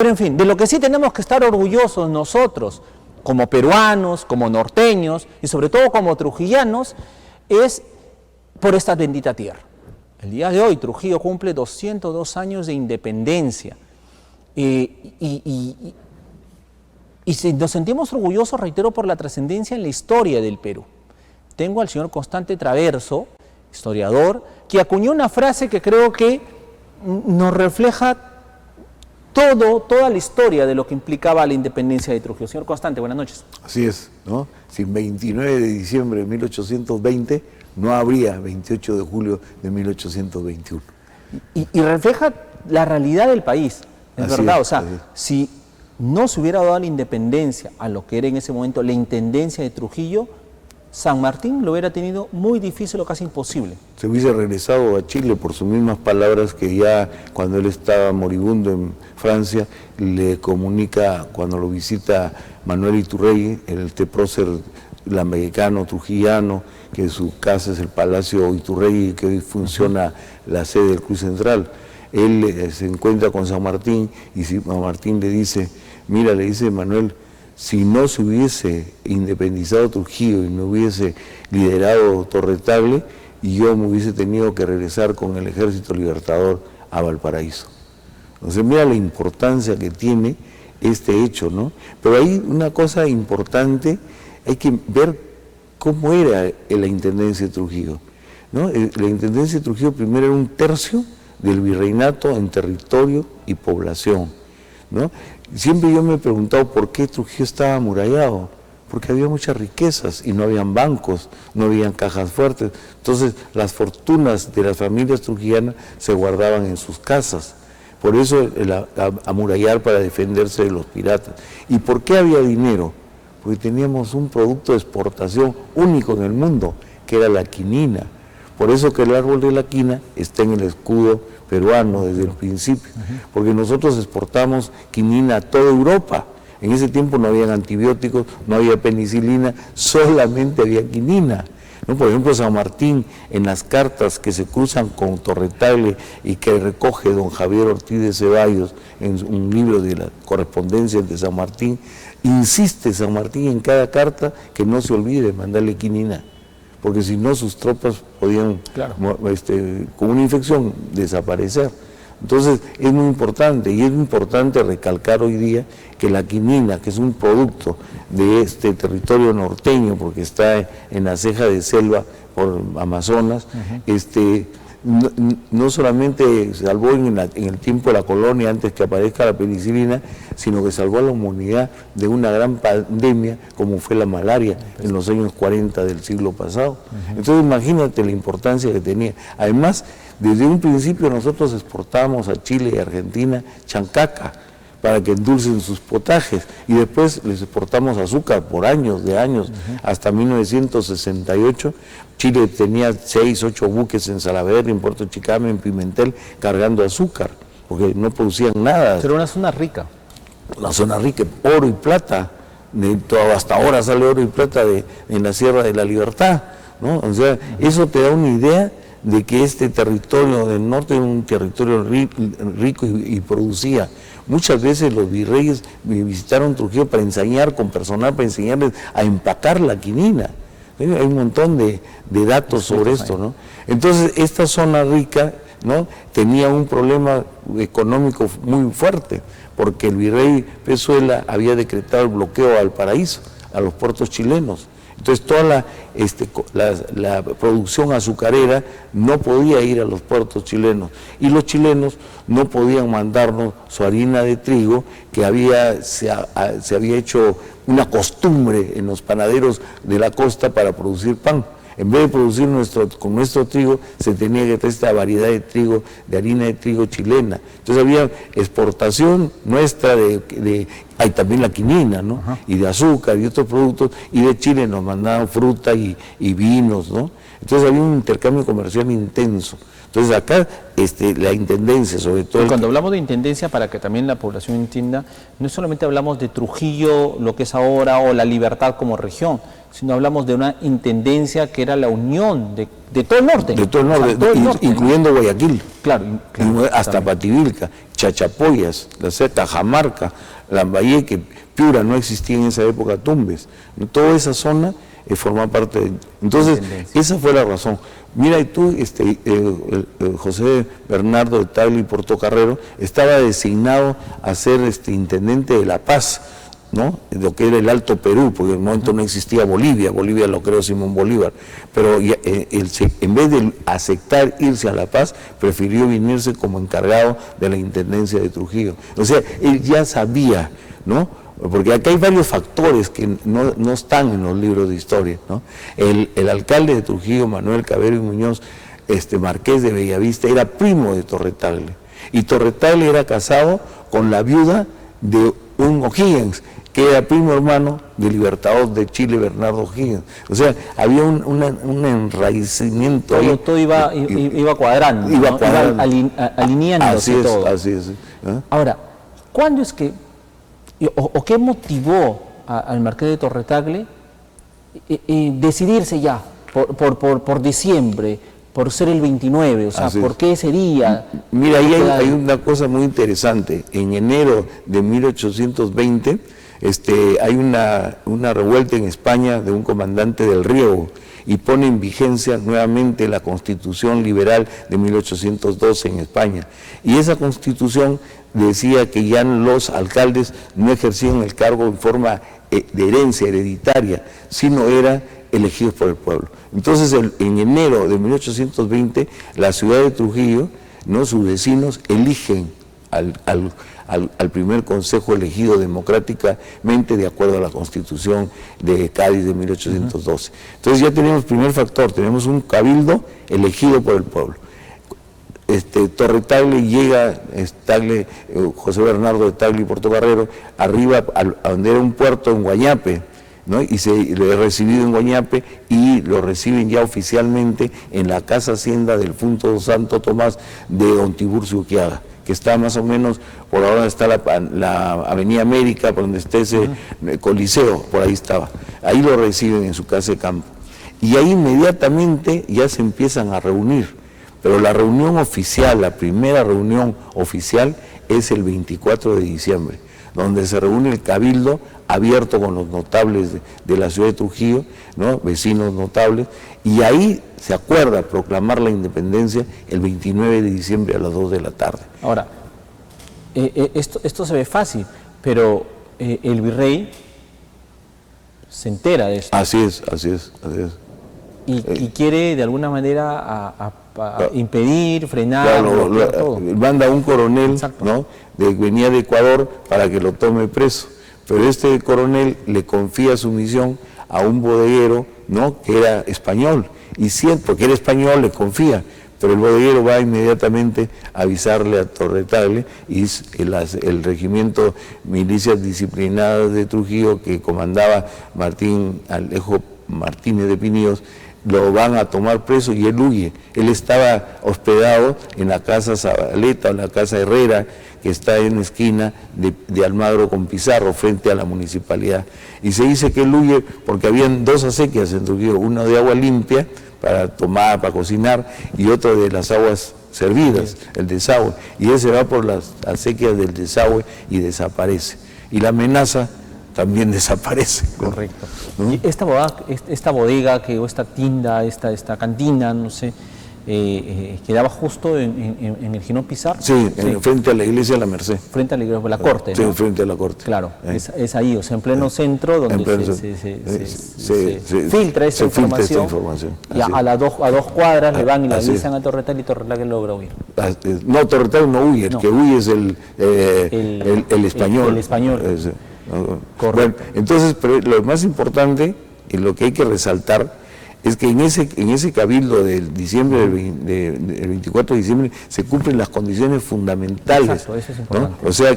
Pero en fin, de lo que sí tenemos que estar orgullosos nosotros, como peruanos, como norteños y sobre todo como trujillanos, es por esta bendita tierra. El día de hoy Trujillo cumple 202 años de independencia y nos sentimos orgullosos, reitero, por la trascendencia en la historia del Perú. Tengo al señor Constante Traverso, historiador, que acuñó una frase que creo que nos refleja toda la historia de lo que implicaba la independencia de Trujillo. Señor Constante, buenas noches. Así es, ¿no? Sin 29 de diciembre de 1820 no habría 28 de julio de 1821. Y refleja la realidad del país, es verdad. O sea, si no se hubiera dado la independencia a lo que era en ese momento la intendencia de Trujillo, San Martín lo hubiera tenido muy difícil o casi imposible. Se hubiese regresado a Chile por sus mismas palabras que ya cuando él estaba moribundo en Francia, le comunica cuando lo visita Manuel Iturrey, el prócer lambayecano, trujillano, que su casa es el Palacio Iturrey, que hoy funciona la sede del Club Central. Él se encuentra con San Martín y San Martín le dice, mira, le dice Manuel, si no se hubiese independizado Trujillo y no hubiese liderado Torretable, y yo me hubiese tenido que regresar con el Ejército Libertador a Valparaíso. Entonces mira la importancia que tiene este hecho, ¿no? Pero hay una cosa importante, hay que ver cómo era la Intendencia de Trujillo, ¿no? La Intendencia de Trujillo primero era un tercio del virreinato en territorio y población, ¿no? Siempre yo me he preguntado por qué Trujillo estaba amurallado, porque había muchas riquezas y no habían bancos, no habían cajas fuertes, entonces las fortunas de las familias trujillanas se guardaban en sus casas, por eso el amurallar para defenderse de los piratas. ¿Y por qué había dinero? Porque teníamos un producto de exportación único en el mundo, que era la quinina. Por eso que el árbol de la quina está en el escudo peruano desde el principio, porque nosotros exportamos quinina a toda Europa. En ese tiempo no había antibióticos, no había penicilina, solamente había quinina, ¿no? Por ejemplo, San Martín, en las cartas que se cruzan con Torretable y que recoge don Javier Ortiz de Ceballos en un libro de la correspondencia de San Martín, insiste San Martín en cada carta que no se olvide mandarle quinina, porque si no sus tropas podían, con una infección, desaparecer. Entonces es muy importante, y es importante recalcar hoy día que la quinina, que es un producto de este territorio norteño, porque está en la ceja de selva por Amazonas, no solamente salvó en el tiempo de la colonia antes que aparezca la penicilina, sino que salvó a la humanidad de una gran pandemia como fue la malaria en los años 40 del siglo pasado. Entonces imagínate la importancia que tenía. Además, desde un principio nosotros exportábamos a Chile y Argentina chancaca para que endulcen sus potajes, y después les exportamos azúcar por años, hasta 1968. Chile tenía 6, 8 buques en Salaverry, en Puerto Chicame, en Pimentel, cargando azúcar, porque no producían nada. Pero una zona rica. La zona rica, oro y plata, hasta ahora sale oro y plata en la Sierra de la Libertad, ¿no? O sea, eso te da una idea de que este territorio del norte era un territorio rico y producía. Muchas veces los virreyes visitaron Trujillo para enseñar con personal, para enseñarles a empacar la quinina. Hay un montón de datos sobre esto, ¿no? Entonces, esta zona rica, ¿no?, tenía un problema económico muy fuerte, porque el virrey Pezuela había decretado el bloqueo a Valparaíso, a los puertos chilenos. Entonces toda la producción azucarera no podía ir a los puertos chilenos, y los chilenos no podían mandarnos su harina de trigo, que se había hecho una costumbre en los panaderos de la costa para producir pan. En vez de producir con nuestro trigo, se tenía que traer esta variedad de trigo, de harina de trigo chilena. Entonces había exportación nuestra hay también la quinina, ¿no? Y de azúcar y otros productos, y de Chile nos mandaban fruta y vinos, ¿no? Entonces había un intercambio comercial intenso. Entonces acá la intendencia, sobre todo... Cuando hablamos de intendencia, para que también la población entienda, no solamente hablamos de Trujillo, lo que es ahora, o La Libertad como región, sino hablamos de una intendencia que era la unión de todo el norte. De todo el norte, todo el norte, incluyendo Guayaquil. Claro, hasta Pativilca, Chachapoyas, Cajamarca, Lambayeque, Piura, no existía en esa época Tumbes. Toda esa zona forma parte de... Entonces, esa fue la razón. Mira, y tú, José Bernardo de Tagle y Portocarrero estaba designado a ser intendente de La Paz, ¿no? Lo que era el Alto Perú, porque en el momento no existía Bolivia lo creó Simón Bolívar, pero en vez de aceptar irse a La Paz, prefirió venirse como encargado de la intendencia de Trujillo. O sea, él ya sabía, ¿no? Porque acá hay varios factores que no están en los libros de historia, ¿no? El alcalde de Trujillo, Manuel Cabero y Muñoz, marqués de Bellavista, era primo de Torre Tagle, y Torre Tagle era casado con la viuda de un O'Higgins, que era primo hermano del libertador de Chile, Bernardo O'Higgins. O sea, había un enraizamiento ahí. Todo iba cuadrando, iba alineándose todo. Así es. ¿Eh? Ahora, ¿cuándo es que, o qué motivó al marqués de Torre Tagle decidirse ya por diciembre, por ser el 29, o sea, así ¿por qué ese día? Mira, ahí hay una cosa muy interesante. En enero de 1820 hay una revuelta en España de un comandante del Riego y pone en vigencia nuevamente la Constitución Liberal de 1812 en España. Y esa Constitución decía que ya los alcaldes no ejercían el cargo en forma de herencia hereditaria, sino era elegidos por el pueblo. Entonces, en enero de 1820, la ciudad de Trujillo, ¿no?, sus vecinos eligen al primer consejo elegido democráticamente de acuerdo a la Constitución de Cádiz de 1812. Entonces ya tenemos primer factor, tenemos un cabildo elegido por el pueblo. Torre Tagle llega, José Bernardo de Tagle y Portocarrero, arriba a donde era un puerto en Guañape, ¿no? Y lo he recibido en Guañape y lo reciben ya oficialmente en la Casa Hacienda del Funto Santo Tomás de don Tiburcio Quiaga, que está más o menos por ahora está la Avenida América, por donde está ese Coliseo, por ahí estaba. Ahí lo reciben en su casa de campo. Y ahí inmediatamente ya se empiezan a reunir. Pero la reunión oficial, la primera reunión oficial es el 24 de diciembre, donde se reúne el cabildo abierto con los notables de la ciudad de Trujillo, ¿no?, vecinos notables, y ahí se acuerda proclamar la independencia el 29 de diciembre a las 2 de la tarde. Ahora, esto se ve fácil, pero el virrey se entera de esto. Así es. Y quiere de alguna manera impedir, frenar, claro, manda un coronel, ¿no?, venía de Ecuador para que lo tome preso, pero este coronel le confía su misión a un bodeguero, ¿no?, que era español, y porque era español le confía, pero el bodeguero va inmediatamente a avisarle a Torre Tagle, y el regimiento Milicias Disciplinadas de Trujillo, que comandaba Martín Alejo Martínez de Pinillos, lo van a tomar preso y él huye. Él estaba hospedado en la casa Zabaleta, o la casa Herrera, que está en la esquina de Almagro con Pizarro, frente a la municipalidad. Y se dice que él huye porque habían dos acequias en Trujillo, una de agua limpia para tomar, para cocinar, y otra de las aguas servidas, el desagüe. Y él se va por las acequias del desagüe y desaparece. Y la amenaza también desaparece. Correcto. ¿No? Y esta bodega o esta tienda, esta cantina, no sé, quedaba justo en el Ginón Pizarro. Sí, frente a la iglesia de la Merced. Frente a la iglesia de la Corte, sí, ¿no? frente a la Corte. Claro, es ahí, o sea, en pleno centro donde se filtra esa información. Y a dos cuadras le van y le avisan a Torre Tagle y Torre Tagle logra huir. No, Torre Tagle no huye, el que huye es el español. El español. Correcto. Bueno, entonces, pero lo más importante y lo que hay que resaltar es que en ese cabildo del diciembre del 24 de diciembre se cumplen las condiciones fundamentales. Exacto, eso es importante. ¿No? O sea,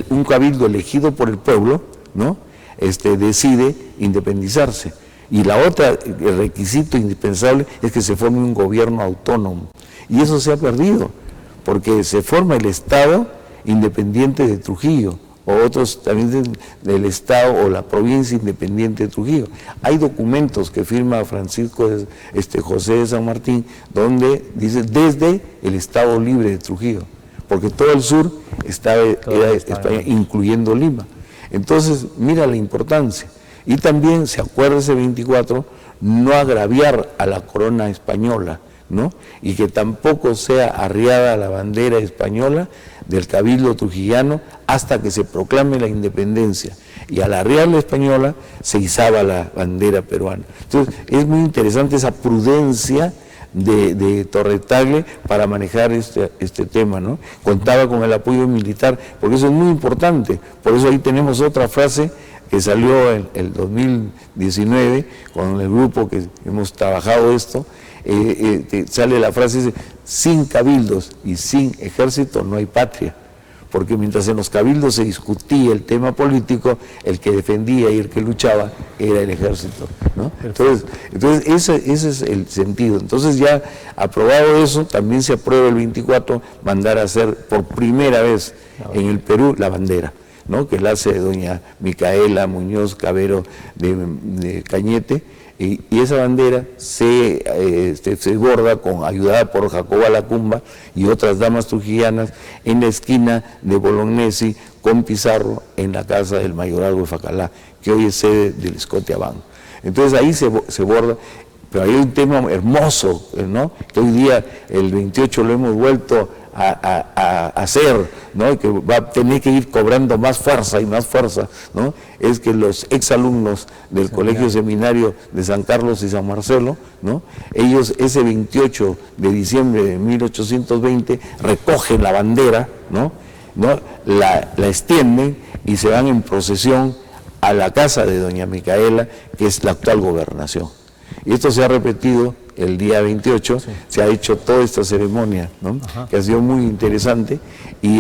un cabildo elegido por el pueblo, ¿no?, decide independizarse. Y la otra, el requisito indispensable es que se forme un gobierno autónomo. Y eso se ha perdido, porque se forma el Estado independiente de Trujillo, o otros también del Estado o la provincia independiente de Trujillo. Hay documentos que firma Francisco José de San Martín, donde dice desde el Estado libre de Trujillo, porque todo el sur era España, incluyendo Lima. Entonces, mira la importancia. Y también, se acuerda ese 24, no agraviar a la corona española, ¿no? Y que tampoco sea arriada la bandera española del Cabildo trujillano hasta que se proclame la independencia. Y al arriar la española se izaba la bandera peruana. Entonces, es muy interesante esa prudencia de Torre Tagle para manejar este tema, ¿no? Contaba con el apoyo militar, porque eso es muy importante. Por eso ahí tenemos otra frase que salió en el 2019 con el grupo que hemos trabajado esto. Sale la frase, dice, sin cabildos y sin ejército no hay patria, porque mientras en los cabildos se discutía el tema político, el que defendía y el que luchaba era el ejército, ¿no? Entonces ese es el sentido. Entonces, ya aprobado eso, también se aprueba el 24 mandar a hacer por primera vez en el Perú la bandera, ¿no? Que la hace doña Micaela Muñoz Cabero de Cañete. Y esa bandera se borda ayudada por Jacoba Lacumba y otras damas trujillanas en la esquina de Bolognesi con Pizarro en la casa del mayorazgo de Facalá, que hoy es sede del Scotiabank. Entonces ahí se borda, pero hay un tema hermoso, ¿no? Que hoy día, el 28, lo hemos vuelto a hacer, ¿no? Que va a tener que ir cobrando más fuerza y más fuerza, ¿no? Es que los exalumnos del Colegio Seminario de San Carlos y San Marcelo, ¿no? Ellos ese 28 de diciembre de 1820 recogen la bandera, ¿no? La extienden y se van en procesión a la casa de doña Micaela, que es la actual gobernación. Y esto se ha repetido el día 28, sí. Se ha hecho toda esta ceremonia, ¿no? Que ha sido muy interesante, y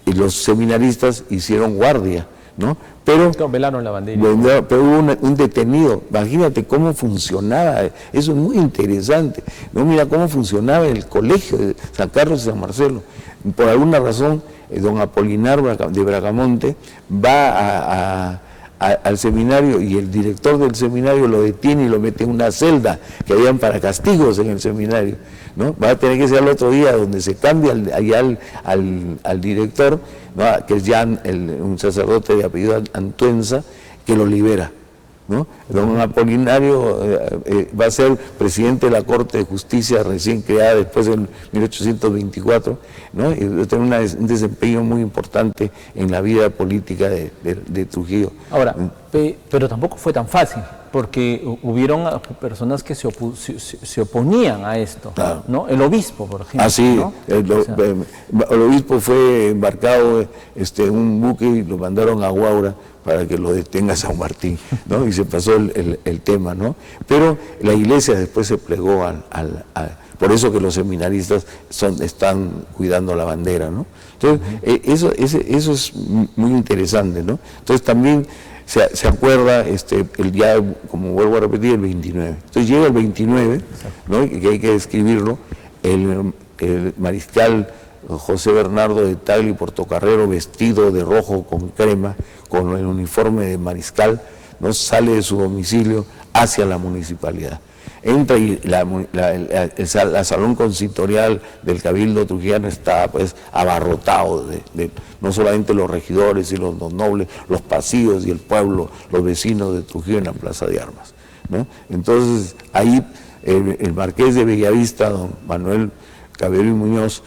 los seminaristas hicieron guardia, ¿no? Pero velaron la bandera. Pero hubo un detenido. Imagínate cómo funcionaba, eso es muy interesante, ¿no? Mira cómo funcionaba el colegio de San Carlos y San Marcelo. Por alguna razón, don Apolinar de Bracamonte va al seminario, y el director del seminario lo detiene y lo mete en una celda que habían para castigos en el seminario, ¿no? Va a tener que ser al otro día donde se cambia al director, ¿no? Que es ya un sacerdote de apellido Antuenza, que lo libera, ¿no? Don Apolinario va a ser presidente de la Corte de Justicia recién creada después de 1824, ¿no? Y va a tener un desempeño muy importante en la vida política de Trujillo. Ahora, pero tampoco fue tan fácil, porque hubieron personas que se oponían a esto, claro, ¿no? El obispo, por ejemplo. Ah, sí, ¿no? El obispo fue embarcado en un buque y lo mandaron a Huaura para que lo detenga San Martín, ¿no? Y se pasó el tema, ¿no? Pero la iglesia después se plegó por eso que los seminaristas están cuidando la bandera, ¿no? Entonces, eso es muy interesante, ¿no? Entonces también se acuerda el día, como vuelvo a repetir, el 29. Entonces llega el 29, ¿no? Y que hay que describirlo, el mariscal José Bernardo de Tagle y Portocarrero, vestido de rojo con crema, con el uniforme de mariscal, ¿no? Sale de su domicilio hacia la municipalidad. Entra y la salón consistorial del Cabildo trujillano está pues abarrotado de no solamente los regidores y los nobles, los pasillos y el pueblo, los vecinos de Trujillo en la Plaza de Armas, ¿no? Entonces ahí el marqués de Bellavista, don Manuel Cabero y Muñoz,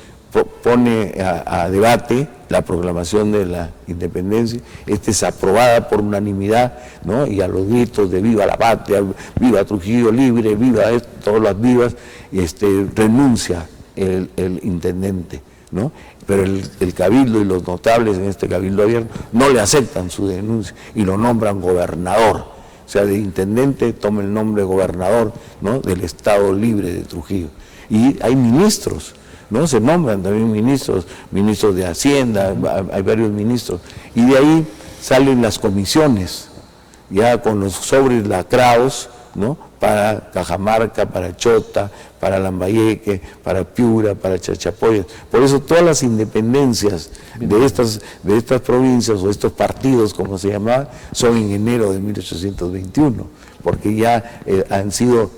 pone a debate la proclamación de la independencia. Es aprobada por unanimidad, ¿no? Y a los gritos de viva la patria, viva Trujillo libre, viva todas las vivas, y renuncia el intendente, ¿no? Pero el cabildo y los notables en este cabildo abierto no le aceptan su denuncia y lo nombran gobernador. O sea, de intendente toma el nombre gobernador, ¿no? Del Estado libre de Trujillo. Y hay ministros, ¿no? Se nombran también ministros de Hacienda, hay varios ministros, y de ahí salen las comisiones, ya con los sobres lacrados, ¿no? Para Cajamarca, para Chota, para Lambayeque, para Piura, para Chachapoyas. Por eso todas las independencias de estas provincias o estos partidos, como se llamaban, son en enero de 1821, porque ya han sido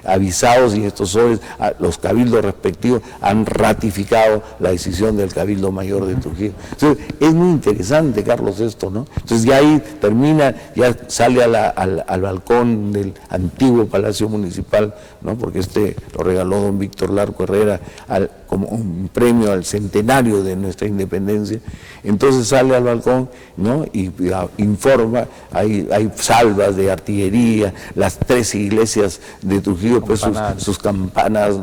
avisados y estos sobres, los cabildos respectivos han ratificado la decisión del Cabildo Mayor de Trujillo. Entonces, es muy interesante, Carlos, esto, ¿no? Entonces ya ahí termina, ya sale al balcón del antiguo Palacio Municipal, ¿no? Porque lo regaló don Víctor Larco Herrera como un premio al centenario de nuestra independencia. Entonces sale al balcón, ¿no? Y informa, hay salvas de artillería, las 3 iglesias de Trujillo, pues sus campanas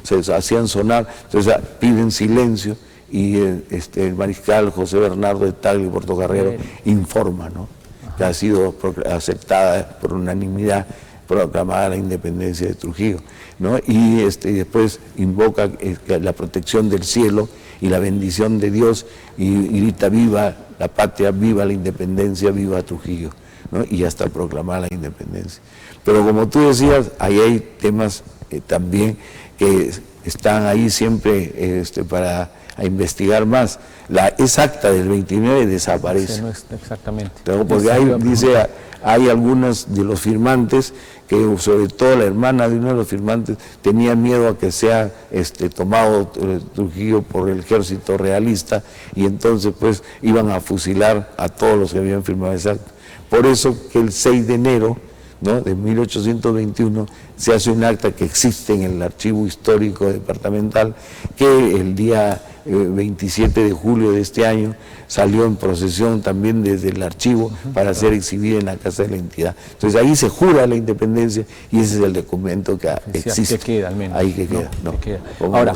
se hacían sonar, entonces piden silencio y el mariscal José Bernardo de Tagle y Portocarrero informa, ¿no? Que ha sido aceptada por unanimidad, proclamada la independencia de Trujillo, ¿no? Y después invoca la protección del cielo y la bendición de Dios y grita: viva la patria, viva la independencia, viva Trujillo, ¿no? Y hasta proclamar la independencia. Pero como tú decías, ahí hay temas también que están ahí siempre para investigar más. La exacta del 29 desaparece. No es exactamente. Porque hay algunos de los firmantes que, sobre todo la hermana de uno de los firmantes, tenía miedo a que sea tomado Trujillo por el ejército realista, y entonces pues iban a fusilar a todos los que habían firmado ese acta. Por eso que el 6 de enero, ¿no?, de 1821 se hace un acta que existe en el archivo histórico departamental, que el día 27 de julio de este año salió en procesión también desde el archivo para ser exhibida en la Casa de la Entidad. Entonces ahí se jura la independencia y ese es el documento que existe. Que queda, al menos. Ahí que queda. ¿No? Que queda. Ahora,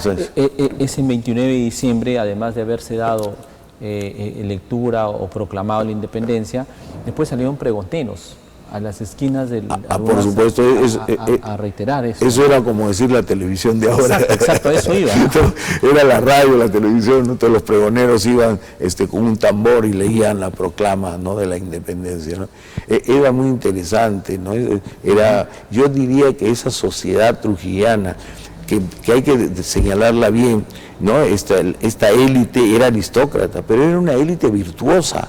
ese 29 de diciembre, además de haberse dado lectura o proclamado la independencia, después salieron pregonteros a las esquinas del por supuesto, a reiterar eso. Eso era como decir la televisión de ahora. Exacto, eso iba, ¿no? Era la radio, la televisión, ¿no? Todos los pregoneros iban con un tambor y leían la proclama, ¿no?, de la independencia, ¿no? Era muy interesante, ¿no? Yo diría que esa sociedad trujillana, que hay que señalarla bien, ¿no? Esta élite era aristócrata, pero era una élite virtuosa,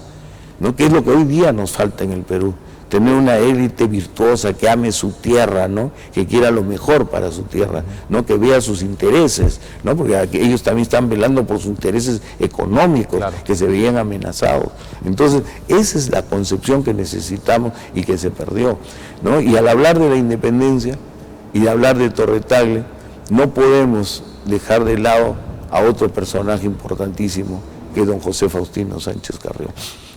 ¿no? Que es lo que hoy día nos falta en el Perú. Tener una élite virtuosa que ame su tierra, ¿no?, que quiera lo mejor para su tierra, ¿no?, que vea sus intereses, ¿no?, porque ellos también están velando por sus intereses económicos, claro, que se veían amenazados. Entonces, esa es la concepción que necesitamos y que se perdió, ¿no? Y al hablar de la independencia y de hablar de Torre Tagle, no podemos dejar de lado a otro personaje importantísimo, que es don José Faustino Sánchez Carrión.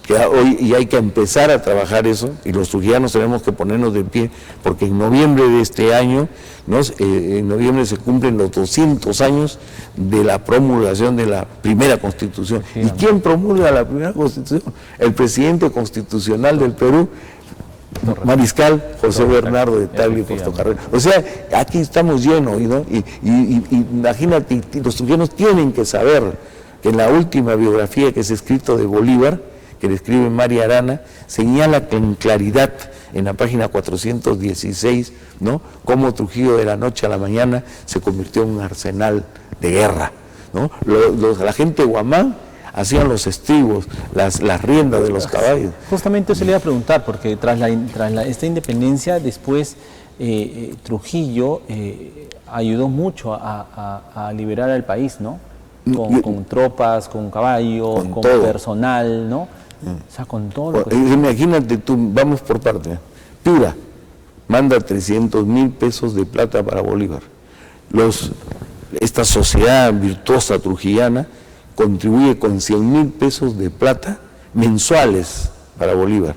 Que hoy y hay que empezar a trabajar eso, y los trujillanos tenemos que ponernos de pie, porque en noviembre de este año, ¿no?, en noviembre se cumplen los 200 años de la promulgación de la primera Constitución. Sí, ¿y quién promulga la primera Constitución? El presidente constitucional del Perú, mariscal José Bernardo de Tagle y Portocarrero. O sea, aquí estamos llenos, ¿no? Y imagínate, los trujillanos tienen que saber que en la última biografía que se ha escrito de Bolívar, que le escribe María Arana, señala con claridad en la página 416, ¿no?, cómo Trujillo de la noche a la mañana se convirtió en un arsenal de guerra, ¿no? La gente de Huamán hacían los estribos, las riendas de los caballos. Justamente eso le iba a preguntar, porque tras esta independencia, después Trujillo ayudó mucho a liberar al país, ¿no? Con tropas, con caballos, con personal, ¿no? O sea, con todo lo que... Imagínate tú, vamos por parte. Piura manda 300,000 pesos de plata para Bolívar. Esta sociedad virtuosa trujillana contribuye con 100,000 pesos de plata mensuales para Bolívar.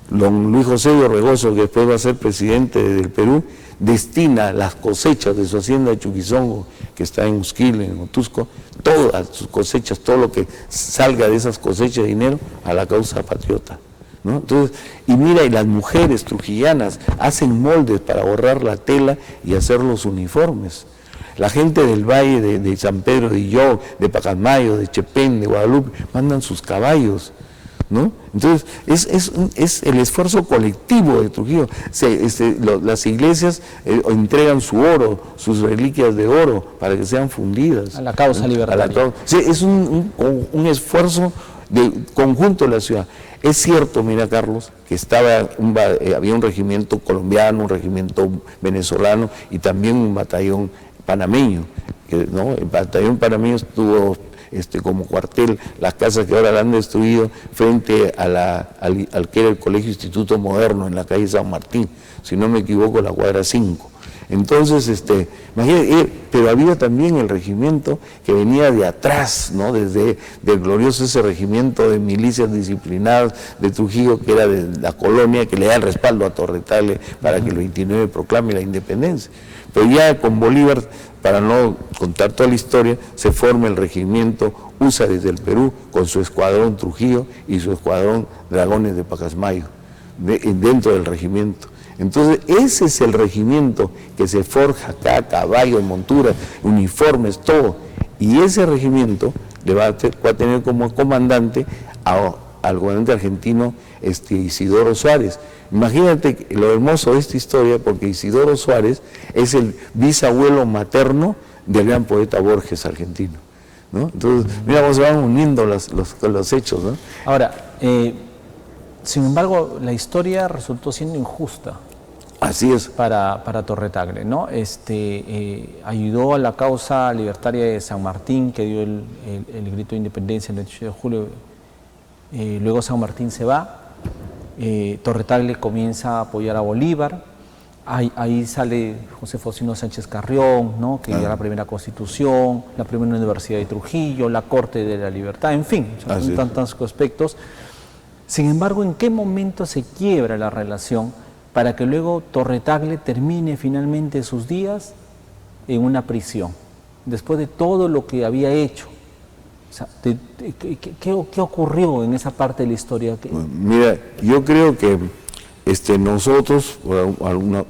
Don Luis José de Orregoso, que después va a ser presidente del Perú, destina las cosechas de su hacienda de Chuquizongo, que está en Usquil, en Otusco, todas sus cosechas, todo lo que salga de esas cosechas de dinero, a la causa patriota, ¿no? Entonces, y mira, y las mujeres trujillanas hacen moldes para borrar la tela y hacer los uniformes. La gente del valle de San Pedro de Illó, de Pacasmayo, de Chepén, de Guadalupe, mandan sus caballos, ¿no? Entonces, es el esfuerzo colectivo de Trujillo. Las iglesias entregan su oro, sus reliquias de oro, para que sean fundidas. A la causa libertaria. Sí, es un esfuerzo de conjunto de la ciudad. Es cierto, mira, Carlos, que había un regimiento colombiano, un regimiento venezolano y también un batallón panameño, ¿no? El batallón panameño estuvo como cuartel las casas que ahora la han destruido frente a al que era el Colegio Instituto Moderno en la calle San Martín, si no me equivoco, la cuadra 5. Entonces, imagínate, pero había también el regimiento que venía de atrás, ¿no? Desde del glorioso ese regimiento de milicias disciplinadas de Trujillo, que era de la colonia, que le da el respaldo a Torre Tagle para que el 29 proclame la independencia. Pero ya con Bolívar, para no contar toda la historia, se forma el regimiento Húsares del Perú con su escuadrón Trujillo y su escuadrón Dragones de Pacasmayo, dentro del regimiento. Entonces, ese es el regimiento que se forja acá, caballos, monturas, uniformes, todo. Y ese regimiento le va a tener como comandante al comandante argentino Isidoro Suárez. Imagínate lo hermoso de esta historia, porque Isidoro Suárez es el bisabuelo materno del gran poeta Borges argentino, ¿no? Entonces, mira cómo se van uniendo los hechos, ¿no? Ahora, sin embargo, la historia resultó siendo injusta. Así es. Para Torre Tagle, ¿no? Ayudó a la causa libertaria de San Martín, que dio el grito de independencia el 28 de julio. Luego San Martín se va. Torre Tagle comienza a apoyar a Bolívar. Ahí sale José Faustino Sánchez Carrión, ¿no? Que dio la primera constitución, la primera universidad de Trujillo, la Corte de la Libertad, en fin, son tantos aspectos. Sin embargo, ¿en qué momento se quiebra la relación para que luego Torre Tagle termine finalmente sus días en una prisión, después de todo lo que había hecho? O sea, ¿qué ocurrió en esa parte de la historia? Mira, yo creo que nosotros,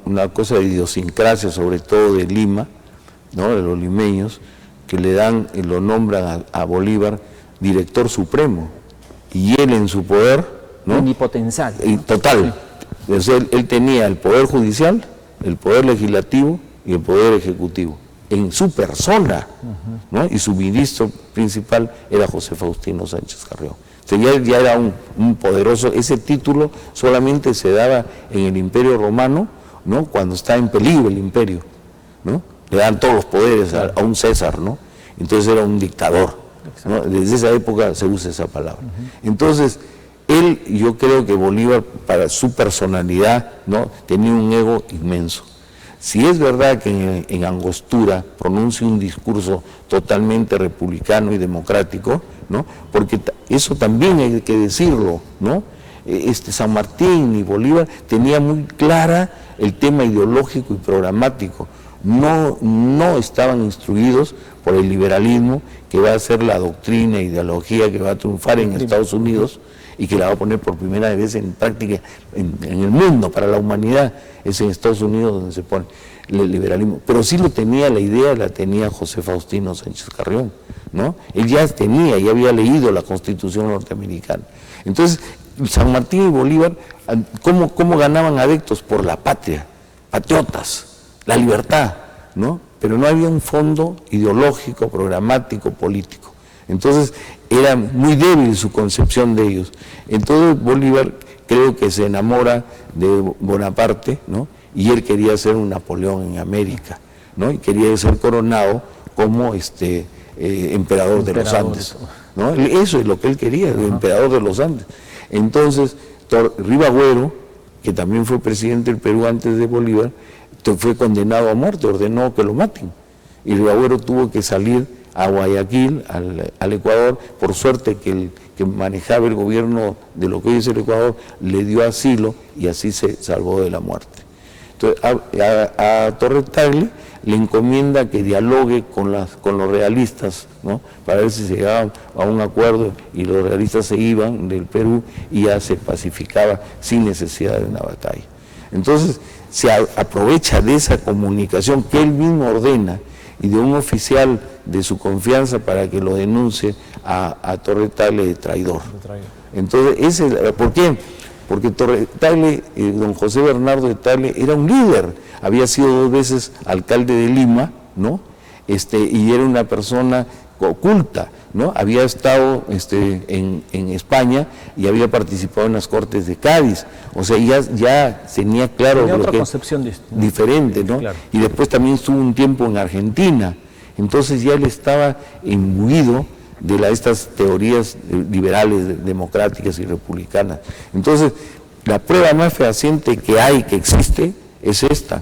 una cosa de idiosincrasia, sobre todo de Lima, ¿no? De los limeños, que lo nombran a Bolívar director supremo, y él en su poder, ¿no? Omnipotencial, ¿no? Total. Entonces, él tenía el poder judicial, el poder legislativo y el poder ejecutivo en su persona, ¿no? Y su ministro principal era José Faustino Sánchez Carrión. Entonces ya era un poderoso. Ese título solamente se daba en el Imperio Romano, ¿no? Cuando está en peligro el imperio, ¿no? Le dan todos los poderes a un César, ¿no? Entonces era un dictador, ¿no? Desde esa época se usa esa palabra. Entonces, yo creo que Bolívar, para su personalidad, ¿no? Tenía un ego inmenso. Si es verdad que en Angostura pronuncia un discurso totalmente republicano y democrático, ¿no? Porque eso también hay que decirlo, ¿no? San Martín y Bolívar tenían muy clara el tema ideológico y programático. No estaban instruidos por el liberalismo, que va a ser la doctrina e ideología que va a triunfar en Estados Unidos y que la va a poner por primera vez en práctica en el mundo, para la humanidad. Es en Estados Unidos donde se pone el liberalismo. Pero sí la idea la tenía José Faustino Sánchez Carrión, ¿no? Él ya había leído la Constitución norteamericana. Entonces, San Martín y Bolívar, ¿cómo ganaban adeptos? Por la patria, patriotas, la libertad, ¿no? Pero no había un fondo ideológico, programático, político. Entonces, era muy débil su concepción de ellos. Entonces, Bolívar creo que se enamora de Bonaparte, ¿no? Y él quería ser un Napoleón en América, ¿no? Y quería ser coronado como emperador de los Andes, ¿no? Eso es lo que él quería, el emperador de los Andes. Entonces, Rivagüero, que también fue presidente del Perú antes de Bolívar, fue condenado a muerte, ordenó que lo maten. Y Rivagüero tuvo que salir a Guayaquil, al Ecuador. Por suerte que el que manejaba el gobierno de lo que hoy es el Ecuador le dio asilo y así se salvó de la muerte. Entonces, a Torre Tagle le encomienda que dialogue con los realistas, ¿no? Para ver si se llegaba a un acuerdo, y los realistas se iban del Perú y ya se pacificaba sin necesidad de una batalla. Entonces se aprovecha de esa comunicación que él mismo ordena, y de un oficial de su confianza para que lo denuncie a Torre Tagle de traidor. Entonces, ¿por qué? Porque Torre Tagle, don José Bernardo de Tagle, era un líder, había sido 2 veces alcalde de Lima, ¿no? Y era una persona oculta, ¿no? Había estado en España y había participado en las Cortes de Cádiz, o sea, ya tenía claro tenía lo otra que concepción diferente, ¿no? Claro. Y después también estuvo un tiempo en Argentina, entonces ya él estaba imbuido de estas teorías liberales, democráticas y republicanas. Entonces, la prueba más fehaciente que existe, es esta.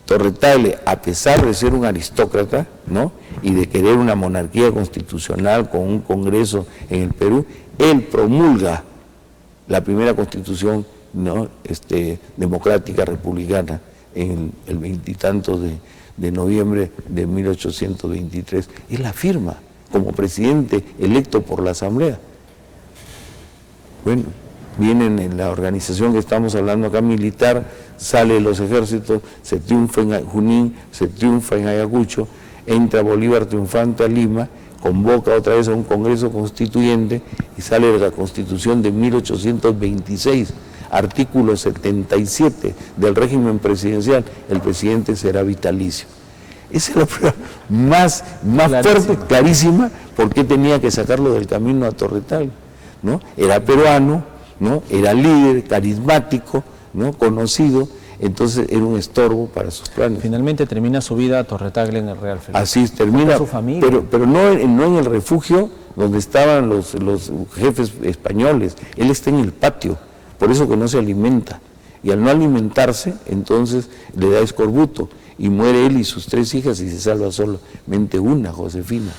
Torre Tagle, a pesar de ser un aristócrata, ¿no? Y de querer una monarquía constitucional con un congreso en el Perú, él promulga la primera constitución, ¿no? Democrática republicana en el 20 y tantos de noviembre de 1823. Él la firma como presidente electo por la Asamblea. Bueno, vienen en la organización que estamos hablando acá militar, sale los ejércitos, se triunfa en Junín, se triunfa en Ayacucho, entra Bolívar triunfante a Lima, convoca otra vez a un congreso constituyente y sale la Constitución de 1826, artículo 77 del régimen presidencial, el presidente será vitalicio. Esa es la prueba más fuerte, clarísima, porque tenía que sacarlo del camino a Torre Tagle, ¿no? Era peruano, ¿no? Era líder, carismático, ¿no? Conocido, entonces era un estorbo para sus planes. Finalmente termina su vida Torre Tagle en el Real Felipe. Así termina, su familia. pero no en el refugio donde estaban los jefes españoles, él está en el patio, por eso que no se alimenta, y al no alimentarse, entonces le da escorbuto, y muere él y sus 3 hijas y se salva solamente una, Josefina,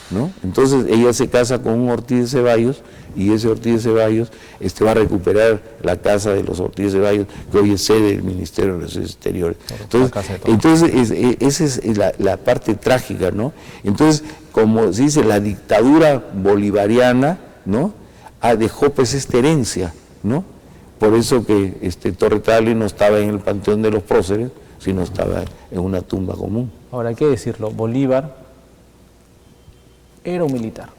¿no? Entonces ella se casa con un Ortiz de Ceballos, y ese Ortiz de Ceballos va a recuperar la casa de los Ortiz de Ceballos, que hoy es sede del Ministerio de Relaciones Exteriores. Entonces esa es la parte trágica, ¿no? Entonces, como se dice, la dictadura bolivariana, ¿no? Dejó pues esta herencia, ¿no? Por eso que Torre Tagle no estaba en el panteón de los próceres, sino estaba en una tumba común. Ahora hay que decirlo, Bolívar era un militar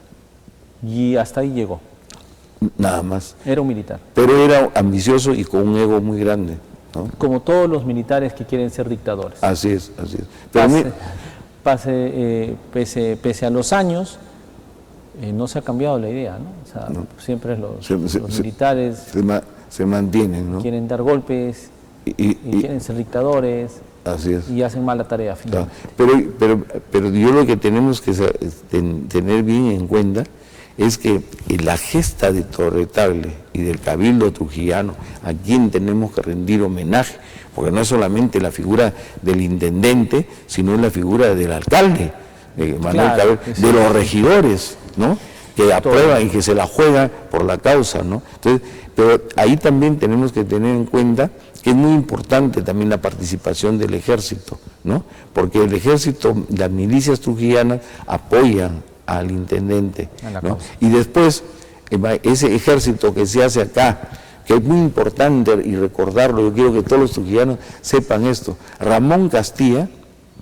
y hasta ahí llegó. Nada más. Era un militar. Pero era ambicioso y con un ego muy grande, ¿no? Como todos los militares que quieren ser dictadores. Así es, así es. Pero pese a los años, no se ha cambiado la idea, ¿no? O sea, no. Siempre los militares se mantienen, ¿no? Quieren dar golpes y quieren ser dictadores. Así es. Y hacen mala tarea finalmente. Pero yo lo que tenemos que tener bien en cuenta es que la gesta de Torre Tagle y del Cabildo trujillano, a quien tenemos que rendir homenaje, porque no es solamente la figura del intendente, sino es la figura del alcalde, de Manuel Cabrera, de los regidores, ¿no? Que aprueban y que se la juegan por la causa, ¿no? Entonces, pero ahí también tenemos que tener en cuenta que es muy importante también la participación del ejército, ¿no? Porque el ejército, las milicias trujillanas apoyan al intendente, ¿no? Y después, ese ejército que se hace acá, que es muy importante y recordarlo, yo quiero que todos los trujillanos sepan esto. Ramón Castilla,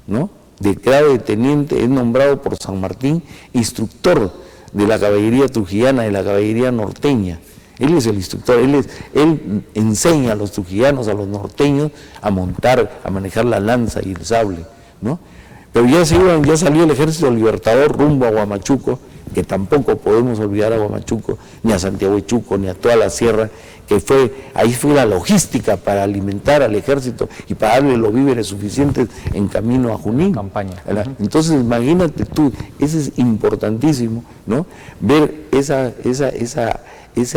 ¿no? De grado de teniente, es nombrado por San Martín instructor de la caballería trujillana, de la caballería norteña. Él es el instructor, él enseña a los trujillanos, a los norteños, a montar, a manejar la lanza y el sable, ¿no? Pero ya salió el Ejército Libertador rumbo a Huamachuco, que tampoco podemos olvidar a Huamachuco, ni a Santiago de Chuco, ni a toda la sierra, que ahí fue la logística para alimentar al ejército y para darle los víveres suficientes en camino a Junín. Campaña. Entonces, imagínate tú, eso es importantísimo, ¿no? Ver esa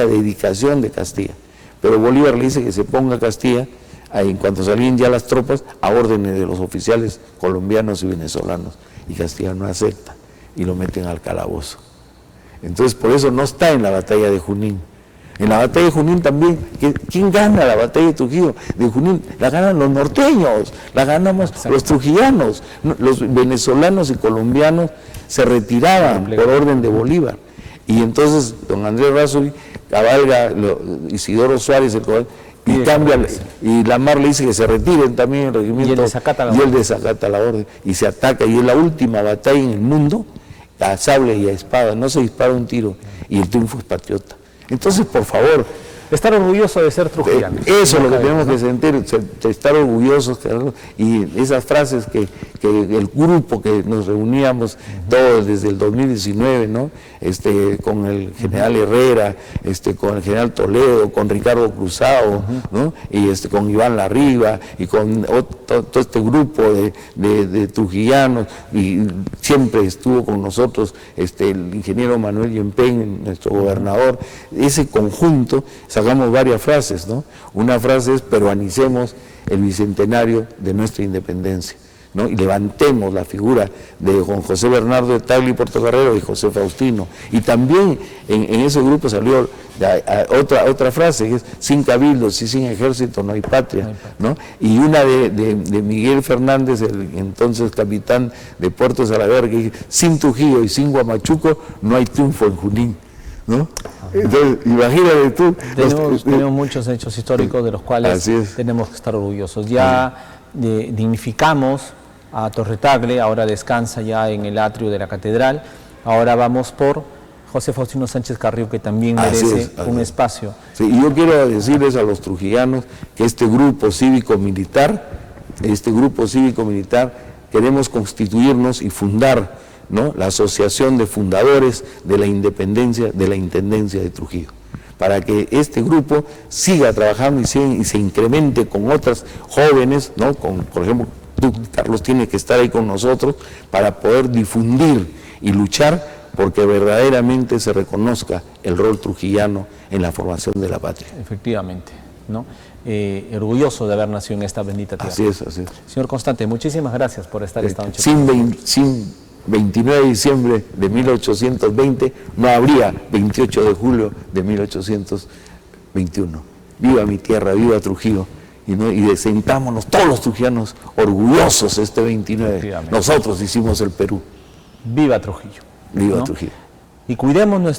dedicación de Castilla. Pero Bolívar le dice que se ponga Castilla, en cuanto salían ya las tropas, a órdenes de los oficiales colombianos y venezolanos, y Castilla no acepta y lo meten al calabozo. Entonces por eso no está en la batalla de Junín. En la batalla de Junín también, ¿quién gana la batalla de Trujillo? De Junín la ganan los norteños, la ganamos los trujillanos, los venezolanos y colombianos se retiraban por orden de Bolívar. Y entonces don Andrés Razoy cabalga, Isidoro Suárez, Y cambia, y Lamar le dice que se retiren también el regimiento. Y él desacata la orden. Y se ataca, y es la última batalla en el mundo, a sable y a espada, no se dispara un tiro, y el triunfo es patriota. Entonces, por favor, estar orgulloso de ser trujillano. Eso es lo que tenemos que sentir, estar orgullosos. Y esas frases que el grupo que nos reuníamos todos desde el 2019, ¿no? Con el general Herrera, con el general Toledo, con Ricardo Cruzado, ¿no? Y con Iván Larriba, y con todo este grupo de trujillanos, y siempre estuvo con nosotros el ingeniero Manuel Yempén, nuestro gobernador. Ese conjunto, sacamos varias frases, ¿no? Una frase es: peruanicemos el bicentenario de nuestra independencia, ¿no? Y levantemos la figura de Juan José Bernardo de Tagle y Portocarrero y José Faustino. Y también en ese grupo salió otra frase, que es: sin cabildos y sin ejército no hay patria, ¿no? Y una de Miguel Fernández, el entonces capitán de Puerto Salaverry, que dice: sin Trujillo y sin Huamachuco no hay triunfo en Junín, ¿no? Entonces, imagínate tú. Tenemos muchos hechos históricos de los cuales tenemos que estar orgullosos. Ya dignificamos a Torre Tagle, ahora descansa ya en el atrio de la catedral. Ahora vamos por José Faustino Sánchez Carrillo, que también merece un espacio. Sí, y yo quiero decirles a los trujillanos que este grupo cívico-militar, queremos constituirnos y fundar, ¿no?, la asociación de fundadores de la independencia de la Intendencia de Trujillo, para que este grupo siga trabajando y se incremente con otras jóvenes, ¿no? Por ejemplo, tú, Carlos, tienes que estar ahí con nosotros para poder difundir y luchar porque verdaderamente se reconozca el rol trujillano en la formación de la patria. Efectivamente, ¿no? Orgulloso de haber nacido en esta bendita tierra. Así es. Señor Constante, muchísimas gracias por estar esta noche. Sin 29 de diciembre de 1820 no habría 28 de julio de 1821. Viva mi tierra, viva Trujillo. Y sentámonos todos los trujillanos orgullosos este 29. Nosotros hicimos el Perú. Viva Trujillo. Viva Trujillo. Y cuidemos nuestra